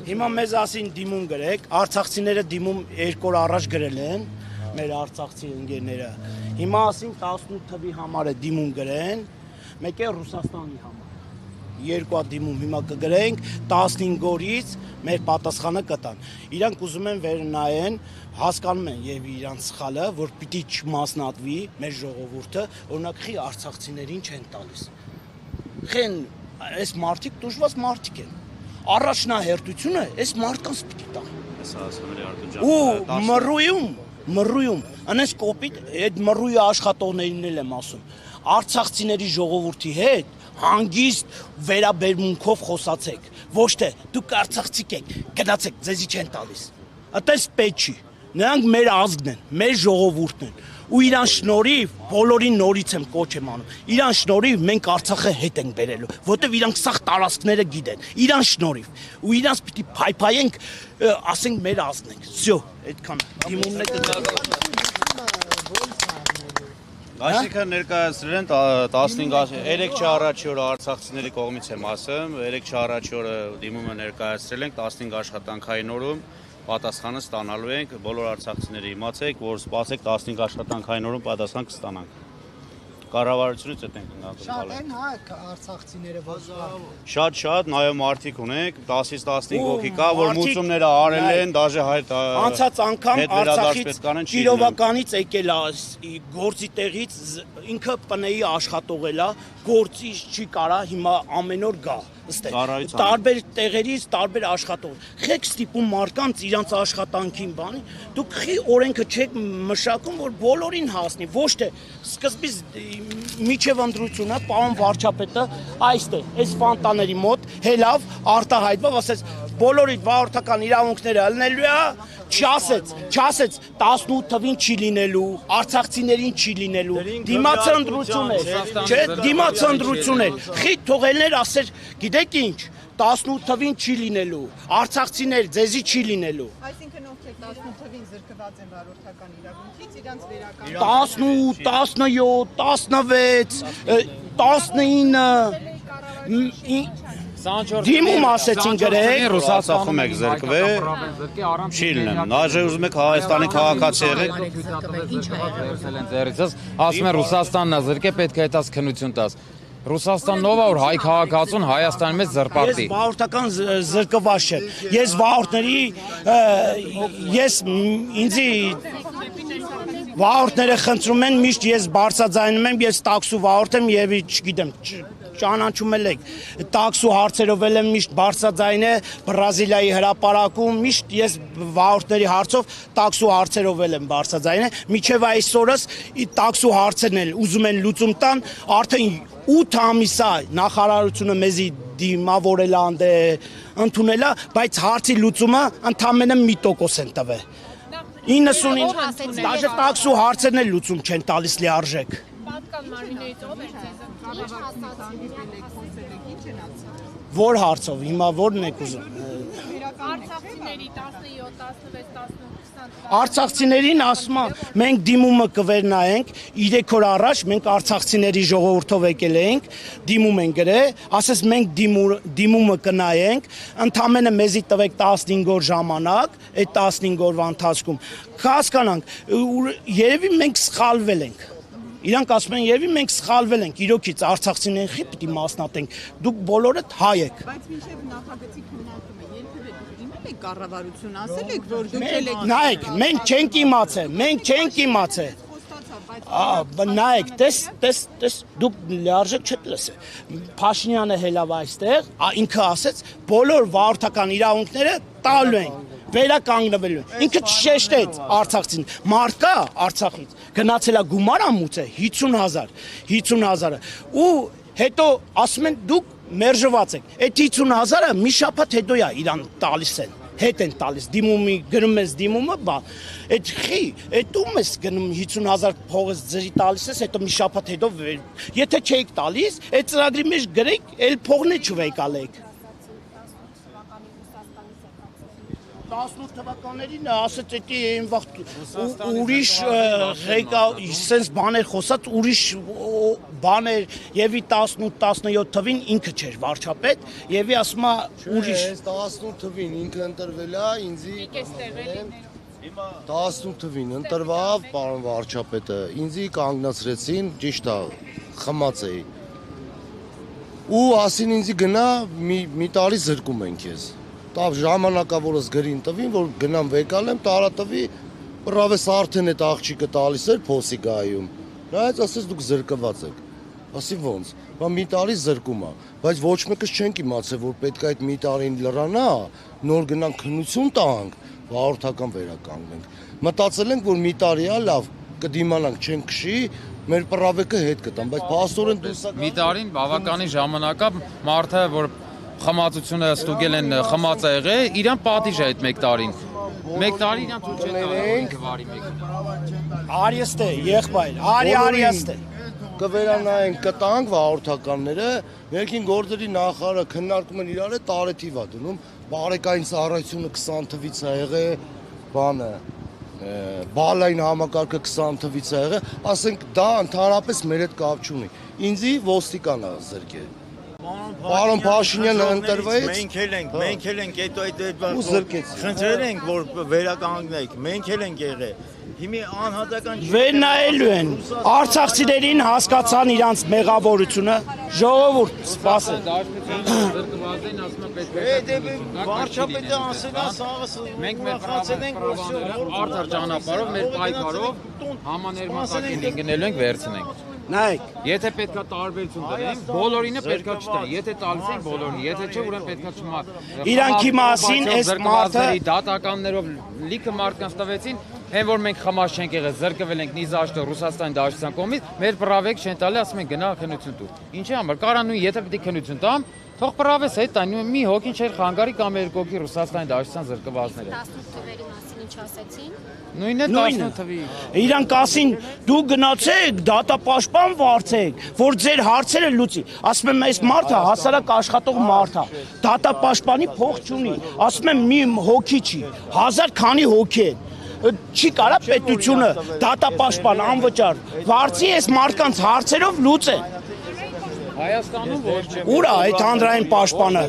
Հիմա մեզ ասին դիմում գրեք, արցախցիները դիմում 2 օր առաջ գրել են, մեր արցախցի ընկերները։ Հիմա ասին 18 թվի համար է դիմում գրեն, մեկ է Ռուսաստանի համար։ 2 հատ դիմում հիմա կգրենք 15 օրից մեր պատասխանը կտան։ Իրանք ուզում են վերնայեն, հասկանում են եւ իրանք սխալը, որ պիտի չմասնատվի մեր ժողովուրդը, օրինակ խի արցախցիներին չեն տալիս։ Խեն այս մարդիկ դժվար մարդիկ են։ Առաջնահերթությունը այս մարդկանց պիտի տա։ Ու մռույում, անես կոպիտ այդ մռույի աշխատողներին էլ եմ ասում։ Արցախցիների ժողովրդի հետ հանգիստ վերաբերմունքով խոսացեք, ոչ թե դուք արցախցիք եք, գնացեք, ձեզի չեն տալիս։ Այդպես պետք չի։ Նրանք մեր ազգն են, մեր ժողովուրդն են։ Ու իրան շնորհիվ բոլորին նորից եմ կոչ եմ անում։ Իրան շնորհիվ մենք Արցախը հետ ենք բերելու, որտեվ իրանք սաղ տարածքները գիտեն։ Իրան շնորհիվ։ Ու իրանց պիտի փայփայենք, ասենք մեր ազգն ենք։ Всё, այդքան դիմումն է կգնա։ Այսինքն ներկայացրել են 15 առաջի օրը արցախցիների կողմից եմ ասում, 3 առաջի օրը դիմումը ներկայացրել ենք 15 աշխատանքային օրում, պատասխանը ստանալու ենք, բոլոր արցախցիները իմացեք, որ սպասեք 15 աշխատանքային օրում պատասխան կստանանք։ Կառավարությունից հետ ենք ընկալել։ Շատ են արցախցիները Շատ, նայո մարդիկ ունենք, 10-ից 15 հոգի կա, որ մուծումները արել են, դաժե հայտ անցած անգամ Արցախից Կիրովականից եկել է գործի տեղից, ինքը ՊՆ-ի աշխատող է, գործի չի կարա հիմա ամեն օր գա։ Տարբեր տեղերից տարբեր աշխատող։ Խեք ստիպում մարդկանց իրանց աշխատանքին բանի, դուք խի օրենքը չեք մշակում, որ բոլորին հասնի, ոչ թե սկզբից միջև ընտրությունը, պարոն վարչապետը այստեղ, այս ֆանտաների մոտ հելավ արտահայտվավ, ասեց բոլորիդ վարորդական իրավունքները ելնելու է, չասեց 18 թվին չի լինելու, արցախցիներին չի լինելու, դիմաց ընտրություն էր, խիտ թողելներ ասեր, գիտեք ինչ, 18 թվին չի լինելու, արցախցիներ ձեզի չի լինելու։ Այսինքն ովքեր 18 թվին զրկված են վարորդական իրավունքից, իրանց վերական 18, 19 դիմում ասեցին գրեք Ռուսաստանում եք զրկվել, չի լինեմ, նաժե ուզում եք Հայաստանի քաղաքացի եղեք։ Ասում են Ռուսաստանն է զրկե, պետք է այդպես քննություն տաս։ Ռուսաստանն ով է, որ հայ քաղաքացուն Հայաստանի մեջ զրպարտի։ Ես վարորդական զրկված չեմ։ Ես վարորդների, վարորդները խնդրում են, միշտ ես բարձրաձայնում եմ, ես տաքսու վարորդ եմ եւ չգիտեմ, ճանաչում եք, տաքսու հարցերով եմ միշտ բարձրաձայն է, Բրազիլիայի հրապարակում, միշտ ես վարորդների հարցով տաքսու հարցերով եմ բարձրաձայն է, միջև այսօրս տաքսու հարցերն էլ ուզում են լուծում տան, արդեն 8 ամիս է նախարարությունը մեզի դիմավորել է, ընդունել է, բայց հարցի լուծումը ընդամենը 1% են տվել։ 99 դաժե տաքսու հարցերն էլ լուծում չեն տալիս լիարժեք։ Պատկան մարմիններից ով էր Որ հարցով, հիմա որն եք ուզում։ Արցախցիների 17, 16, 18, 20 Արցախցիներին ասում եմ, մենք դիմումը կվերնայենք, 3 օր առաջ մենք արցախցիների ժողովրդով եկել ենք, դիմում են գրել, ասես մենք դիմումը կնայենք, ընդամենը մեզի տվեք 15 օր ժամանակ, այդ 15 օրվա ընթացքում հասկանանք, երևի մենք սխալվել ենք։ Իրանք ասում են, երևի մենք սխալվել ենք, իրոքից արցախցիներին խի պիտի մասնատենք, դուք բոլորդ հայ եք։ Բայց մինչև նախագծի քննարկումը երբևէ դուք իմել եք կառավարություն, ասել եք, որ դուք եք։ Նայեք, մենք չենք իմացել։ Նայեք, տես, դուք լիարժեք չեք լսել։ Փաշինյանը հելավ այստեղ, ինքը ասեց, բոլոր վարորդական իրավունքները տալու են։ Վերականգնվելու։ Ինքը չշեշտեց Արցախցին։ Մարդ կա Արցախից, գնացել է գումար ամուծել 50,000-ը։ Ու հետո ասում են դուք մերժված եք։ Այդ 50,000-ը մի շաբաթ հետո է իրան տալիս են։ Հետ են տալիս, դիմումի գնում ես դիմումը, այդ խի, այդ ում ես գնում 50,000 փողս ձերի տալիս ես, հետո մի շաբաթ հետո եթե չեք տալիս, այդ ծրագրի մեջ գրեք, այլ փողն է չվեկալեք։ 18 թվականներին ասեց էդի այն վաղ ուրիշ sense բաներ խոսած ուրիշ բաներ եւի 18-17 թվին ինքը չէր վարչապետ եւի ասում է ուրիշ 18 թվին ինքը ընտրվել է ինձի Եկես տեղել 18 թվին ընտրվավ պարոն վարչապետը ինձի կանգնացրեցին ճիշտ է խմած էի ու ասին ինձի գնա մի տարի զրկում են քեզ տավ ժամանակավորս գրին տվին որ գնամ վեկալեմ տարա տվի պրավես արդեն այդ աղջիկը տալիս էր փոսի գայում նայած ասես դուք զրկված եք ասի ոնց բա մի տարի զրկում է բայց ոչ մեկս չենք իմացել որ պետք է այդ մի տարին լրանա նոր գնանք քննություն տանք վարորդական վերականգնենք մտածել ենք որ մի տարի է լավ կդիմանանք չենք քշի մեր պրավեկը հետ կտան բայց փաստորեն դուսա Մի տարին բավականին ժամանակա մարդը որ խմացությունը ստուգել են խմած է եղել, իրան պատիժ է այդ 1 տարին։ 1 տարի իրան ցույց չեն տալիս վարի մեկ։ արիստե եղբայր արիստե կվերանայենք կտանք վարորդականները ներքին գործերի նախարարը քննարկում են իրար հետ տարեթիվ է դնում բարեկային ծառայությունը 20 թվից է եղել բանը բալային համակարգը 20 թվից է եղել, ասենք դա ընդհանրապես մեր հետ կապ չունի։ Ինձի ոստիկան է զրկել։ Պարոն Փաշինյանը ընտրվեց։ Մենք էլ ենք այդ ու զրկեց։ խնդրել ենք որ վերականգնեք, մենք էլ ենք եղել։ Հիմի անհատական վերնայելու են արցախցիներին հասկացան իրանց մեղավորությունը ժողովուրդ սպասել Զրկվածին ասում է պետք է վարչապետը ասել է սաղը Մենք մեր խացել ենք արդար ճանապարհով մեր պայքարով համաներմակարգին գնելու ենք վերցնենք նայեք Եթե պետքա տարբերություն դնենք, բոլորինը պետքա չտա։ Եթե տալիս են բոլորին, եթե չէ, ուրեմն պետքա չմա։ Իրանքի մասին այս մարդը դատականներով լիքը մարդկանց տվեցին, հեն որ մենք խմած չենք եղել, զրկվել ենք Նիզաշտը Ռուսաստանի Դաշնության կողմից, մեր պրավեկ չեն տալի, ասում են գնա քննություն տու։ Ինչի համար կարա նույն եթե պետք է քննություն տամ, թող պրավես հետ տան, մի հոգին չէր խանգարի կամ երկու հոգի Ռուսաստանի Դաշնության զրկվածները։ 18 թվերի մասին ինչ ասեցին։ Նույնը 18 թվի։ իրանք ասին դու գնացեք դատապաշտպան վարձեք որ ձեր հարցերը լուծի ասում եմ այս մարդը հասարակ աշխատող մարդ է դատապաշտպանի փող չունի ասում եմ մի հոգի չի 1000 քանի հոգի են չի կարա պետությունը դատապաշտպան անվճար վարձի այս մարդկանց հարցերով լուծեն Հայաստանում ոչ չէ։ Ուր է այդ հանրային պաշտպանը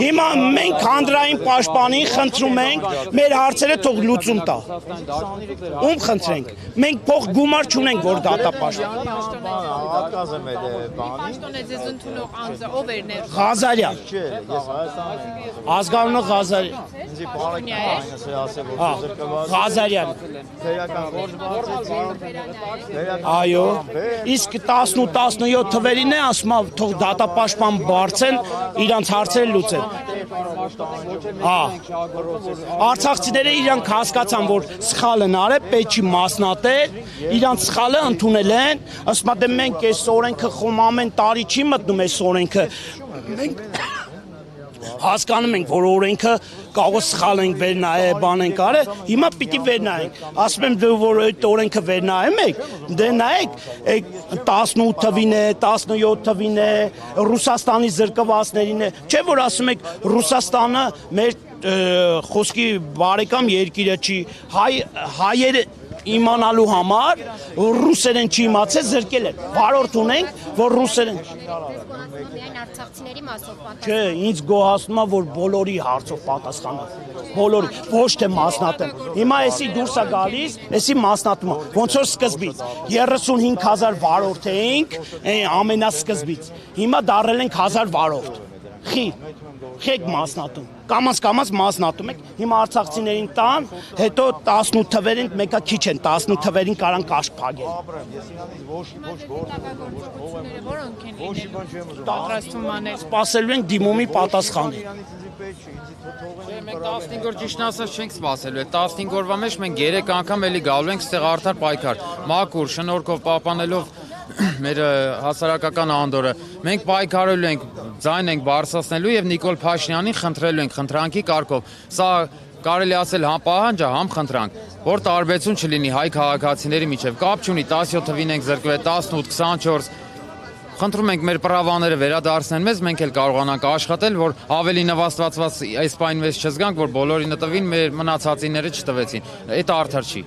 հիմա մենք հանրային պաշտպանին խնդրում ենք մեր հարցերը թող լուծում տա ում խնդրենք մենք փող գումար չունենք որ դատապաշտպան ատկազը մեր բանի Պաշտոն է ձեզ ընդունող անձը ով էր ներկա չէ, Ղազարյան ես Հայաստանի ազգանունը Ղազարյան ինձի բարեկամն է ասել որ հա զրկված Ղազարյան այո իսկ 18-17 թվերին է ասում թող դատապաշտպան բարձեն իրանց հարցերը լուծեն հա արցախցիները իրանք հասկացան որ սխալ են արել պետք չի մասնատել իրանց սխալը ընդունել են ասում եմ մենք այս օրենքը խոմ ամեն տարի չի մտնում այս օրենքը մենք հասկանում ենք որ օրենքը կարող սխալ ենք վերնայել բան ենք արել հիմա պիտի վերնայենք ասում եմ դու որ այդ օրենքը վերնայում եք դե նայեք 18 թվին է 17 թվին է Ռուսաստանի զրկվածներին է չէ որ ասում եք Ռուսաստանը մեր խոսքի բարեկամ երկիրը չի հայերը իմանալու համար ռուսերեն չի իմացել զրկել են վարորդ ունենք որ ռուսերեն Միայն արցախցիների մասով պատասխան։ Չէ, ինձ գոհացնում է որ բոլորի հարցով պատասխանա։ Բոլորի, ոչ թե մասնատեմ։ Հիմա էսի դուրս է գալիս, էսի մասնատում է։ Ոնց որ սկզբից 35000 վարորդ էինք, ամենասկզբից։ Հիմա դարել ենք 1000 վարորդ։ Խեք մասնատում։ Կամաց մասնատում եք։ Հիմա արցախցիներին տան, հետո 18 թվերին մեկը քիչ են, 18 թվերին կարան կաշք փակել։ Որոնք են լինելու պատրաստում անել Սպասելու ենք դիմումի պատասխանի։ Մենք 15 օր ճիշտ ասած չենք սպասելու։ Այդ 15 օրվա մեջ մենք 3 անգամ էլի գալու ենք ստեղ արդար պայքար։ Մաքուր, շնորհքով պահպանելով մեր հասարակական անդորը մենք պայքարելու ենք, ձայն ենք բարձրացնելու եւ Նիկոլ Փաշինյանին խնդրելու ենք խնդրանքի կարգով։ Սա կարելի ասել համ պահանջ է, համ խնդրանք, որ տարբերություն չլինի հայ քաղաքացիների միջև։ Կապ չունի 17 թվին ենք զրկվել, 18, 24 խնդրում ենք մեր պրավաները վերադարձնեն մեզ, մենք էլ կարողանանք աշխատել, որ ավելի նվաստվածված այս պայն մեզ չզգանք, որ բոլորին տվին, մեր մնացածիները չտվեցին։ Դա արդար չի։